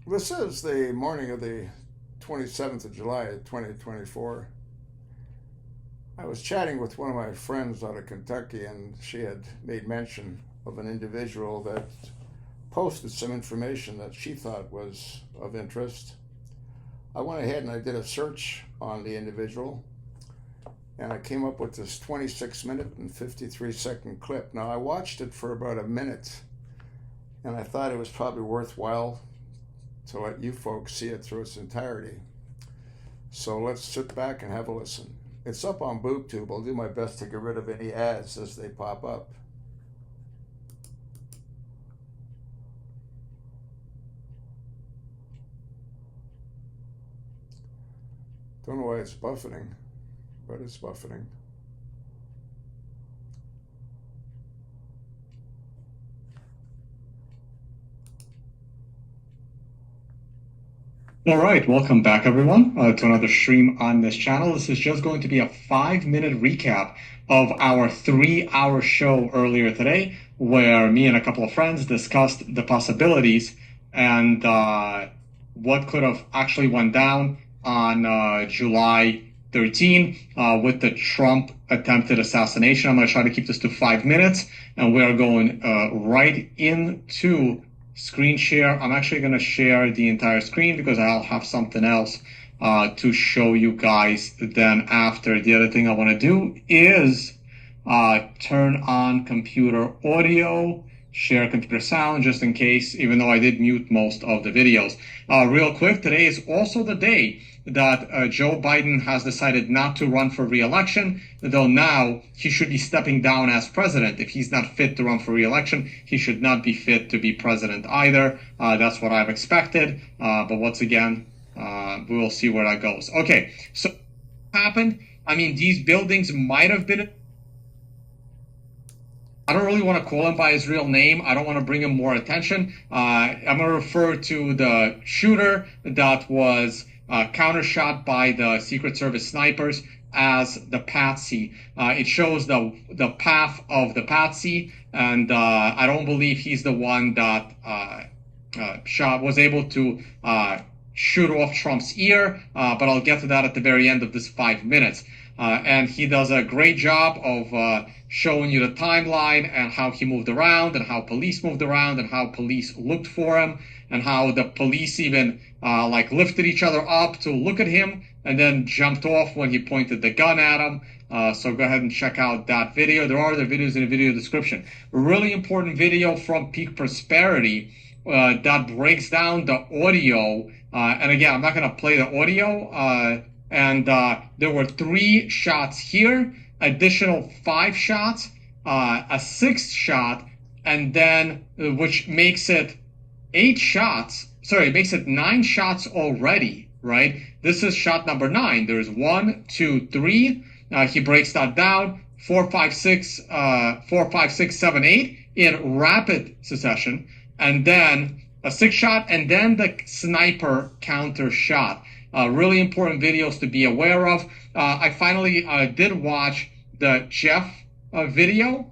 This is the morning of the 27th of July, 2024. I was chatting with one of my friends out of Kentucky, and she had made mention of an individual that posted some information that she thought was of interest. I went ahead and I did a search on the individual, and I came up with this 26-minute and 53-second clip. Now, I watched it for about a minute, and I thought it was probably worthwhile to let you folks see it through its entirety. So let's sit back and have a listen. It's up on BoobTube. I'll do my best to get rid of any ads as they pop up. Don't know why it's buffeting, but it's buffeting. All right, welcome back everyone to another stream on this channel. This is just going to be a 5-minute recap of our 3-hour show earlier today, where me and a couple of friends discussed the possibilities and what could have actually went down on July 13 with the Trump attempted assassination. I'm going to try to keep this to 5 minutes, and we are going right into screen share. I'm actually going to share the entire screen because I'll have something else to show you guys then after. The other thing I want to do is turn on computer audio, share computer sound, just in case, even though I did mute most of the videos. Real quick, today is also the day that Joe Biden has decided not to run for re-election, though now he should be stepping down as president. If he's not fit to run for re-election, he should not be fit to be president either. That's what I've expected. But once again, we will see where that goes. Okay, so what happened? I mean, these buildings might have been... I don't really want to call him by his real name. I don't want to bring him more attention. I'm going to refer to the shooter that was countershot by the Secret Service snipers as the Patsy. It shows the path of the Patsy, and I don't believe he's the one that was able to shoot off Trump's ear, but I'll get to that at the very end of this 5 minutes. And he does a great job of showing you the timeline and how he moved around and how police moved around and how police looked for him and how the police even like lifted each other up to look at him and then jumped off when he pointed the gun at him. So go ahead and check out that video. There are other videos in the video description. A really important video from Peak Prosperity that breaks down the audio. And again, I'm not going to play the audio. And there were 3 shots here, additional 5 shots, a 6th shot, and then which makes it 8 shots. Sorry, it makes it 9 shots already, right? This is shot number 9. There's 1, 2, 3. He breaks that down. 4, 5, 6, 7, 8 in rapid succession, and then a 6th shot, and then the sniper counter shot. Really important videos to be aware of. I finally did watch the Jeff video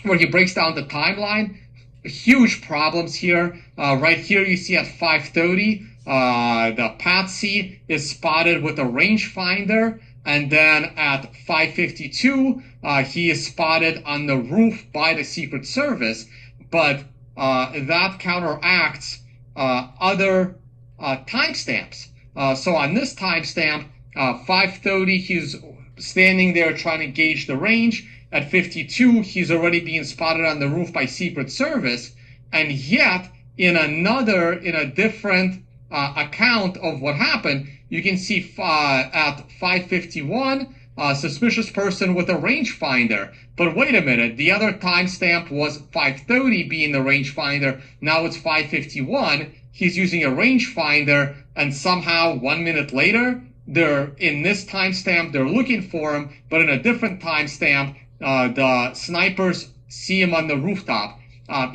where he breaks down the timeline. Huge problems here. Right here you see at 5:30, the Patsy is spotted with a rangefinder, and then at 5:52, he is spotted on the roof by the Secret Service, but that counteracts other timestamps. So on this timestamp, 5:30, he's standing there trying to gauge the range. At 52, he's already being spotted on the roof by Secret Service. And yet, in a different account of what happened, you can see at 5:51, suspicious person with a rangefinder. But wait a minute, the other timestamp was 5:30 being the rangefinder. Now it's 5:51. He's using a rangefinder, and somehow 1 minute later, they're in this timestamp, they're looking for him, but in a different timestamp, the snipers see him on the rooftop.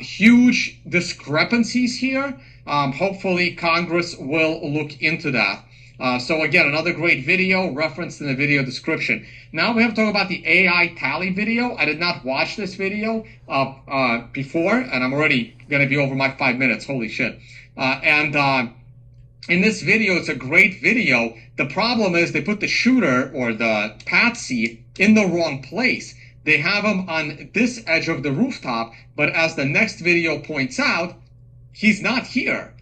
Huge discrepancies here. Hopefully Congress will look into that. So again, another great video referenced in the video description. Now we have to talk about the AI tally video. I did not watch this video before, and I'm already going to be over my 5 minutes. Holy shit. in this video, it's a great video. The problem is they put the shooter or the patsy in the wrong place. They have him on this edge of the rooftop, but as the next video points out, he's not here.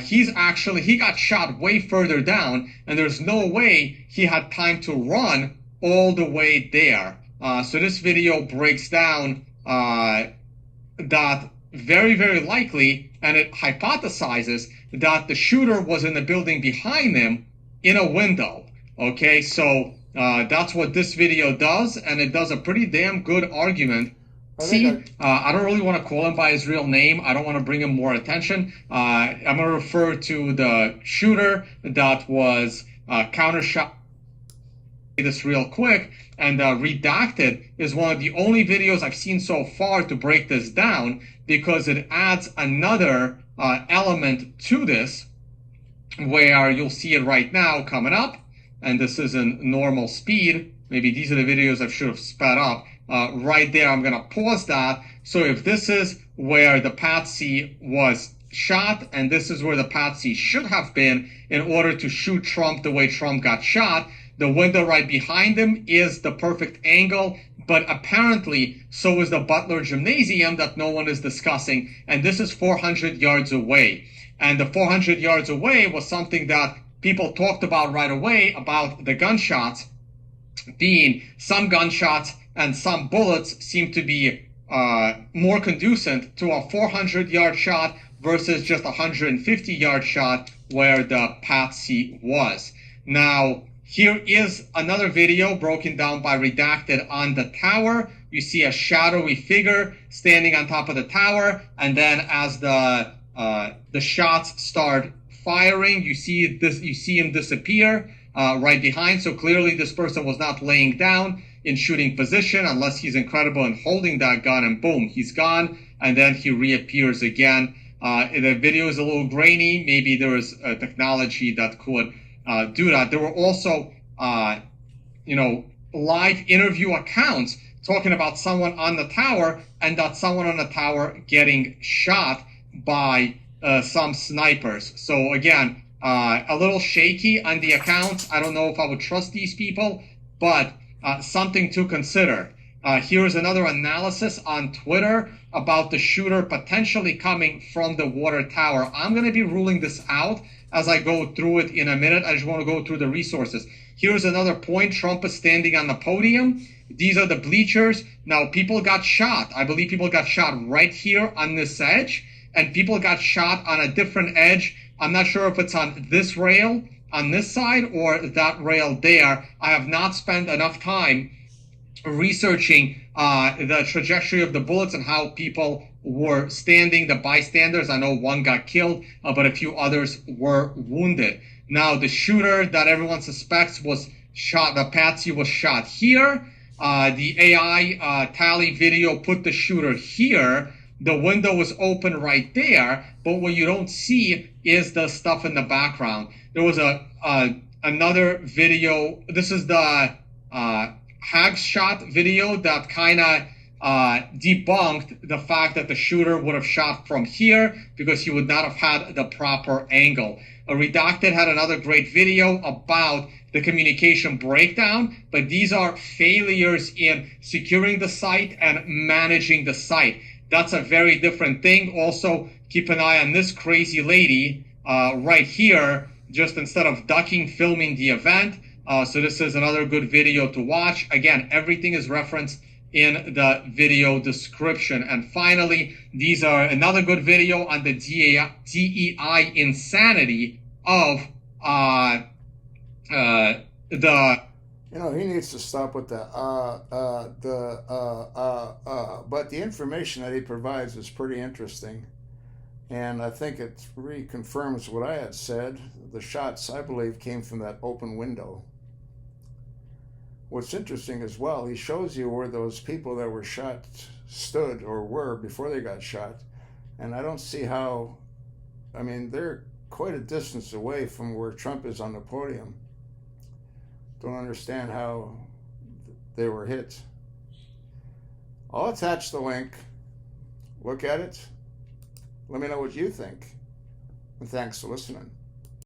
He got shot way further down, and there's no way he had time to run all the way there. So this video breaks down that very, very likely, and it hypothesizes that the shooter was in the building behind them in a window. Okay, so that's what this video does, and it does a pretty damn good argument. I don't really want to call him by his real name. I don't want to bring him more attention. I'm going to refer to the shooter that was countershot. This real quick, and Redacted is one of the only videos I've seen so far to break this down, because it adds another element to this, where you'll see it right now coming up, and this is in normal speed. Maybe these are the videos I should have sped up. Right there, I'm going to pause that. So if this is where the patsy was shot, and this is where the patsy should have been in order to shoot Trump the way Trump got shot, the window right behind him is the perfect angle, but apparently so is the Butler Gymnasium that no one is discussing, and this is 400 yards away. And the 400 yards away was something that people talked about right away, about the gunshots being some gunshots and some bullets seem to be more conducive to a 400-yard shot versus just a 150-yard shot where the patsy was. Now, here is another video broken down by Redacted on the tower. You see a shadowy figure standing on top of the tower, and then as the shots start firing, you see him disappear right behind. So clearly this person was not laying down in shooting position, unless he's incredible in holding that gun, and boom, he's gone, and then he reappears again. The video is a little grainy. Maybe there is a technology that could do that. There were also, live interview accounts talking about someone on the tower, and that someone on the tower getting shot by some snipers. So again, a little shaky on the accounts. I don't know if I would trust these people, but something to consider. Here's another analysis on Twitter about the shooter potentially coming from the water tower. I'm going to be ruling this out as I go through it in a minute. I just want to go through the resources. Here's another point. Trump is standing on the podium. These are the bleachers. Now, people got shot. I believe people got shot right here on this edge, and people got shot on a different edge. I'm not sure if it's on this rail on this side or that rail there. I have not spent enough time researching the trajectory of the bullets and how people were standing, the bystanders. I know one got killed, but a few others were wounded. Now, the shooter that everyone suspects was shot, the patsy was shot here. The AI tally video put the shooter here. The window was open right there, but what you don't see is the stuff in the background. There was another video. This is the Hag shot video that kind of debunked the fact that the shooter would have shot from here, because he would not have had the proper angle. Redacted had another great video about the communication breakdown, but these are failures in securing the site and managing the site. That's a very different thing. Also, keep an eye on this crazy lady right here, just instead of ducking, filming the event. So this is another good video to watch. Again, everything is referenced in the video description. And finally, these are another good video on the DEI insanity of the... he needs to stop with the but the information that he provides is pretty interesting. And I think it reconfirms what I had said. The shots, I believe, came from that open window. What's interesting as well, he shows you where those people that were shot stood or were before they got shot. And I don't see how, they're quite a distance away from where Trump is on the podium. Don't understand how they were hit. I'll attach the link. Look at it. Let me know what you think. And thanks for listening.